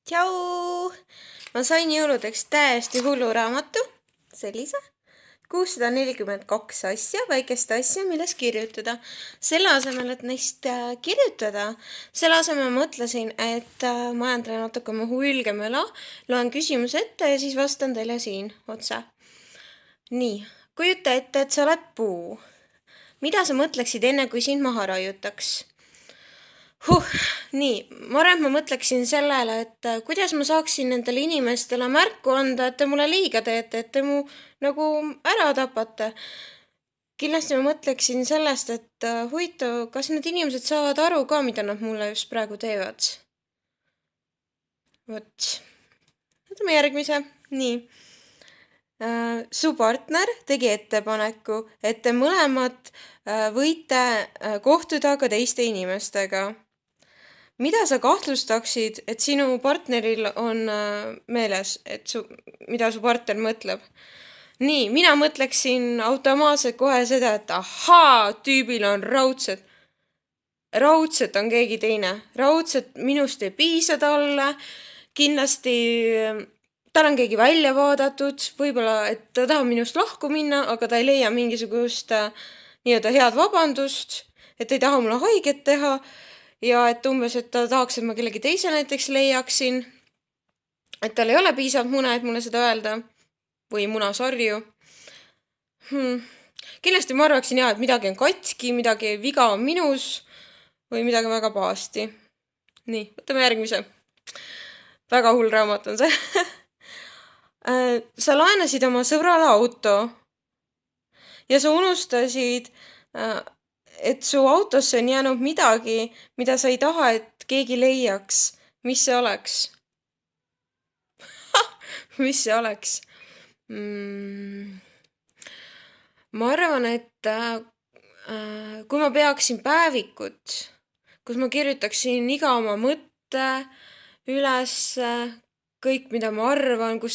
Tšau! Ma sain jõuludeks täiesti hullu raamatu, sellise 642 asja, väikest asja, milles kirjutada. Selle asemel, et neist kirjutada, selle asemel mõtlesin, et ma ajan teile natuke oma hulgemela, loen küsimuse ette ja siis vastan teile siin otse. Nii, kujuta ette, et sa oled puu. Mida sa mõtleksid enne, kui sind maha raiutaks? Nii, ma arvan, et ma mõtleksin sellele, et kuidas ma saaksin nendele inimestele märku anda, et te mulle liiga teete, et te mu nagu ära tapate. Kindlasti ma mõtleksin sellest, et huvitav, kas need inimesed saavad aru ka, mida nad mulle just praegu teevad. Vot, võtame järgmise. Nii. Su partner tegi ettepaneku, et te mõlemad võite kohtuda ka teiste inimestega. Mida sa kahtlustaksid, et sinu partneril on meeles, et mida su partner mõtleb? Nii, mina mõtleksin automaatselt kohe seda, et ahaa, tüübil on raudselt. Raudselt on keegi teine. Raudselt minust ei piisa talle. Kindlasti tal on keegi välja vaadatud. Võib-olla, et ta tahab minust lahku minna, aga ta ei leia mingisugust nii-öelda head vabandust, et ei taha mulle haiget teha. Ja et umbes, et ta tahaks, et ma kellegi teise näiteks leiaksin, et tal ei ole piisavalt mune, et mulle seda öelda, või munasarju. Kindlasti ma arvaksin et midagi on katki, midagi viga on minus, või midagi väga pahasti. Nii, võtame järgmise. Väga hull raamat on see. Sa laenasid oma sõbrale auto ja sa unustasid et su autosse on jäänud midagi, mida sa ei taha, et keegi leiaks. Mis see oleks? Mis see oleks? Ma arvan, et kui ma peaksin päevikut, kus ma kirjutaksin iga oma mõtte üles, kõik, mida ma arvan, kui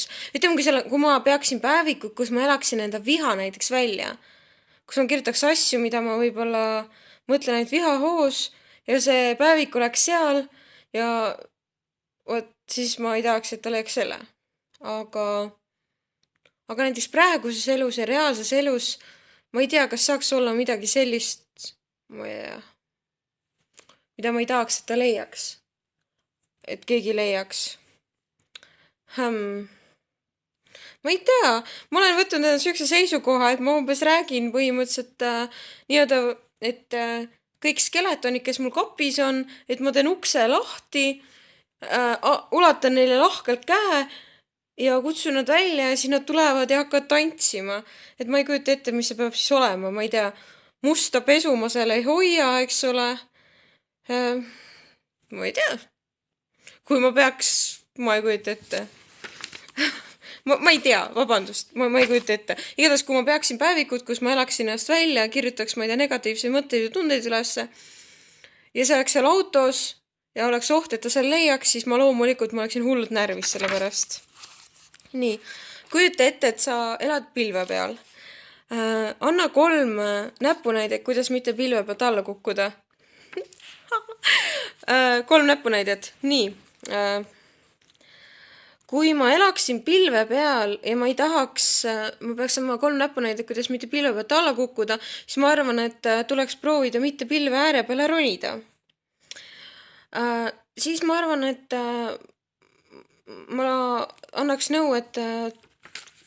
ma peaksin päevikut, kus ma elaksin enda viha näiteks välja, kus ma kirjutaks asju, mida ma võib-olla mõtlen ainult vihahoos ja see päevik oleks seal ja siis ma ei tahaks, et ta leiaks selle. Aga näiteks praeguses elus ja reaalses elus ma ei tea, kas saaks olla midagi sellist, mida ma ei tahaks, et ta leiaks. Et keegi leiaks. Ma ei tea, ma olen võtnud sihukese seisukoha, et ma umbes räägin põhimõtteliselt nii-öelda, et kõik skeletonid, kes mul kapis on, et ma teen ukse lahti, ulatan neile lahkelt käe ja kutsun nad välja ja siis nad tulevad ja hakkavad tantsima. Et ma ei kujuta ette, mis see peab siis olema, ma ei tea, musta pesu ma seal ei hoia, eks ole. Ma ei tea, kui ma peaks, ma ei kujuta ette. Ma ei tea, vabandust, ma ei kujuta ette. Igatahes, kui ma peaksin päevikut, kus ma elaksin ennast välja, kirjutaks ma ei tea negatiivseid mõtteid ja tundeid ülesse ja see oleks seal autos ja oleks oht, et ta seal leiaks, siis ma loomulikult oleksin hullult närvis selle pärast. Nii, kujuta ette, et sa elad pilve peal. Anna 3 näpunäidet, kuidas mitte pilve pealt alla kukkuda. 3 näpunäidet. Nii, kui ma elaksin pilve peal ja ma ei tahaks, ma peaks sama 3 näpunäidet, kuidas mitte pilve pealt alla kukkuda, siis ma arvan, et tuleks proovida mitte pilve ääre peale ronida. Siis ma arvan, et ma annaks nõu, et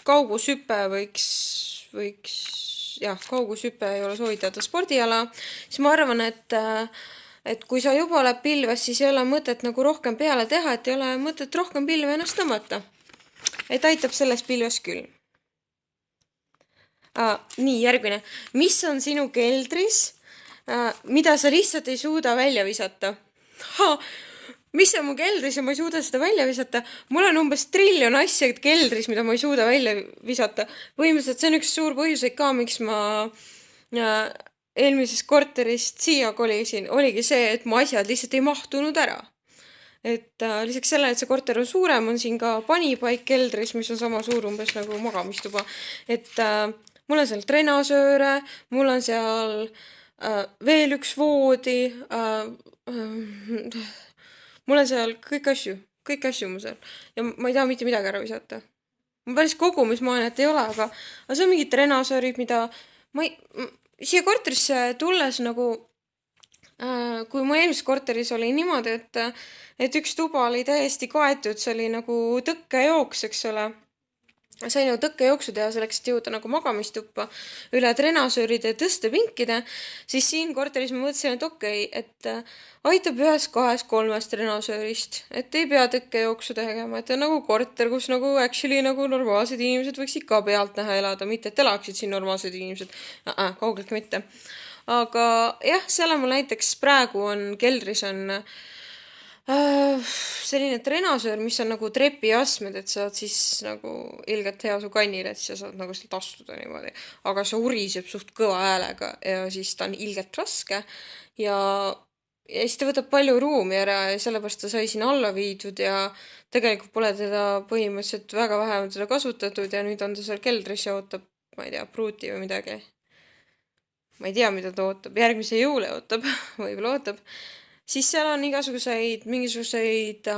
kaugushüpe kaugushüpe ei ole soovitatav spordiala. Siis ma arvan, et kui sa juba oled pilves, siis ei ole mõtet nagu rohkem peale teha, et ei ole mõtet rohkem pilve ennast tõmmata. Et aitab selles pilves küll. Nii, järgmine. Mis on sinu keldris, mida sa lihtsalt ei suuda välja visata? Mis on mu keldris ja ma ei suuda seda välja visata? Mul on umbes triljon asja keldris, mida ma ei suuda välja visata. Põhimõtteliselt see on üks suur põhjuseid ka, miks ma eelmisest korterist siia kolisin, oligi see, et mu asjad lihtsalt ei mahtunud ära. Et lisaks sellele, et see korter on suurem, on siin ka panipaik keldris, mis on sama suur umbes nagu magamistuba. Et mul on seal trenasööre, mul on seal veel üks voodi, mul on seal kõik asju. kõik asju mu seal. Ja ma ei taha mitte midagi ära visata. Ma päris kogumismaanet ei ole, aga see on mingid trenasöörid, mida ma ei, siia korterisse tulles nagu kui mu eelmises korteris oli niimoodi, et üks tuba oli täiesti kaetud, see oli nagu tõkkejooks, eks ole. Sain ju tõkkejooksu teha selleks, et jõuda nagu magamistuppa üle trenasööride ja tõstepinkide, siis siin korteris ma mõtlesin, et okei, et aitab ühest, kahest, kolmest trenasöörist, et ei pea tõkkejooksu tegema, et on nagu korter, kus nagu actually nagu normaalsed inimesed võiksid ka pealt näha elada, mitte et elaksid siin normaalsed inimesed, kaugeltki mitte. Aga jah, seal on mul näiteks praegu on keldris on selline trenasöör, mis on nagu trepiastmed, et saad siis nagu ilgelt hea su kannile, et sa saad nagu sealt astuda niimoodi. Aga see uriseb suht kõva häälega ja siis ta on ilgelt raske ja siis ta võtab palju ruumi ära ja sellepärast ta sai siin alla viidud ja tegelikult pole teda põhimõtteliselt väga vähe on teda kasutatud ja nüüd on ta seal keldris ja ootab, ma ei tea, pruuti või midagi. Ma ei tea, mida ta ootab, järgmise jõule ootab, võib-olla ootab. Siis seal on mingisuguseid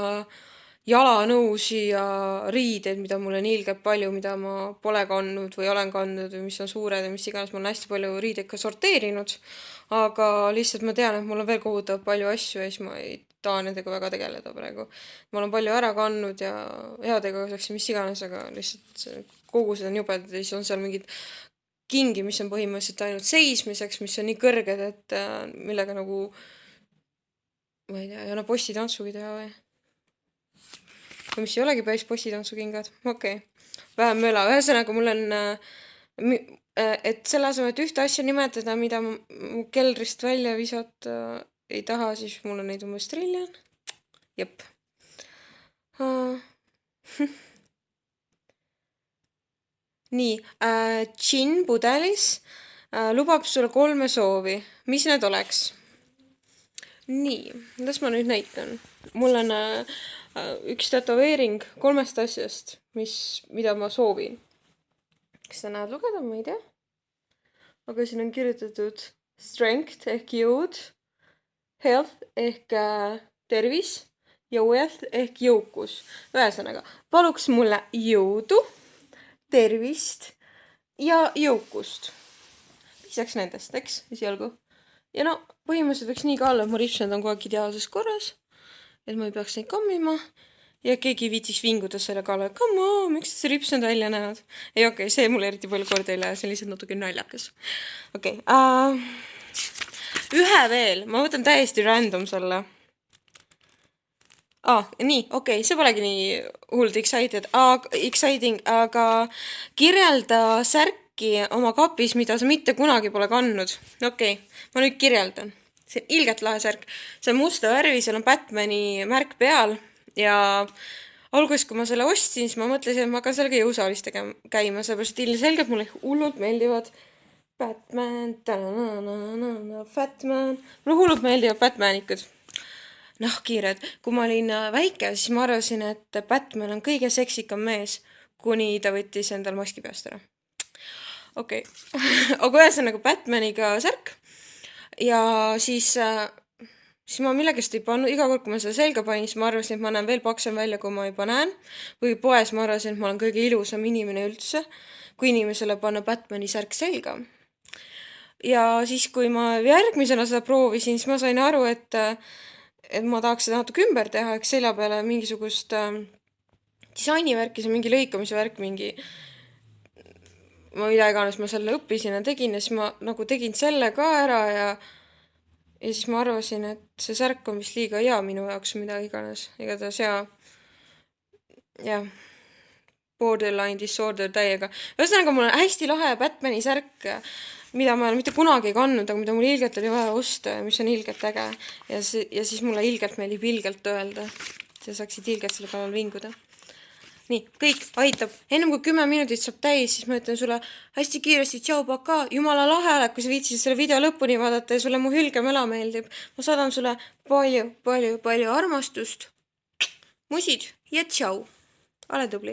jalanõusi ja riideid, mida mul on ilgelt palju, mida ma pole kandnud või olen kandnud või mis on suured ja mis iganes, ma olen hästi palju riideid ka sorteerinud, aga lihtsalt ma tean, et mul on veel kohutavalt palju asju ja siis ma ei taha nendega väga tegeleda praegu. Ma olen palju ära kandnud ja heategevuseks ja mis iganes, aga lihtsalt kogused on jubedad ja siis on seal mingid kingi, mis on põhimõtteliselt ainult seismiseks, mis on nii kõrged, et millega nagu ma ei tea, ei ole postitantsugi teha või? Või mis ei olegi päris postitantsukingad? Okei. Vähem möla. Ühesõnaga mul on, et selle asemel, et ühte asja nimetada, mida mu keldrist välja visata ei taha, siis mul on neid umbes triljon. Jep. Nii, džinn pudelis lubab sulle 3 soovi. Mis need oleks? Nii, las ma nüüd näitan. Mul on üks tätoveering 3 asjast, mida ma soovin. Kas sa näed lugeda, ma ei tea. Aga siin on kirjutatud strength ehk jõud, health ehk tervis ja wealth ehk jõukus. Ühesõnaga, paluks mulle jõudu, tervist ja jõukust. Piisaks nendest, eks, esialgu. Ja no, põhimõtteliselt võiks nii ka olla, et mu ripsmed on kogu aeg ideaalses korras, et ma ei peaks neid kammima ja keegi viitsiks vinguda selle kallal, et come on, miks see ripsmed välja näevad? Ei okei, see mulle eriti palju korda ei lähe, see on lihtsalt natuke naljakas. Okei, ühe veel, ma võtan täiesti random selle. Nii, okei, see polegi nii huld exciting, aga kirjelda särki oma kapis, mida sa mitte kunagi pole kandnud. Okei, ma nüüd kirjeldan. See on ilgelt lahe särk. See on musta värvi, seal on Batmani märk peal ja alguses, kui ma selle ostsin, siis ma mõtlesin, et ma hakkan sellega jõusaalis käima, sellepärast ilmselgelt mulle hullult meeldivad Batman, Fatman. Mulle hullult meeldivad Batmanikud. Nahkhiired. Kui ma olin väike, siis ma arvasin, et Batman on kõige seksikam mees, kuni ta võttis endal maski peast ära. Okei. Aga ühesõnaga Batmaniga särk. Ja siis ma millegast ei pannud, iga kord, kui ma seda selga panin, siis ma arvasin, et ma näen veel paksem välja, kui ma juba näen. Või poes ma arvasin, et ma olen kõige ilusam inimene üldse, kui inimesele panna Batmani särk selga. Ja siis, kui ma järgmisena seda proovisin, siis ma sain aru, et ma tahaks seda natuke ümber teha, eks selja peale mingisugust disainivärki, see mingi lõikamise värk, mida iganes ma selle õppisin ja tegin ja siis ma nagu tegin selle ka ära ja siis ma arvasin, et see särk on vist liiga hea minu jaoks, mida iganes. Igatahes jah, borderline disorder täiega. Ühesõnaga, mul on hästi lahe Batmani särk, mida ma mitte kunagi ei kandnud, aga mida mul ilgelt oli vaja osta ja mis on ilgelt äge. Ja siis mulle ilgelt meeldib ilgelt öelda. Sa saaksid ilgelt selle kallal vinguda. Nii, kõik aitab. Ennem kui 10 minutit saab täis, siis ma ütlen sulle hästi kiiresti tšau paka. Jumala lahe oled, kui sa viitsid selle video lõpuni vaadata ja sulle mu hülgemela meeldib. Ma saadan sulle palju armastust. Musid ja tšau. Ole tubli.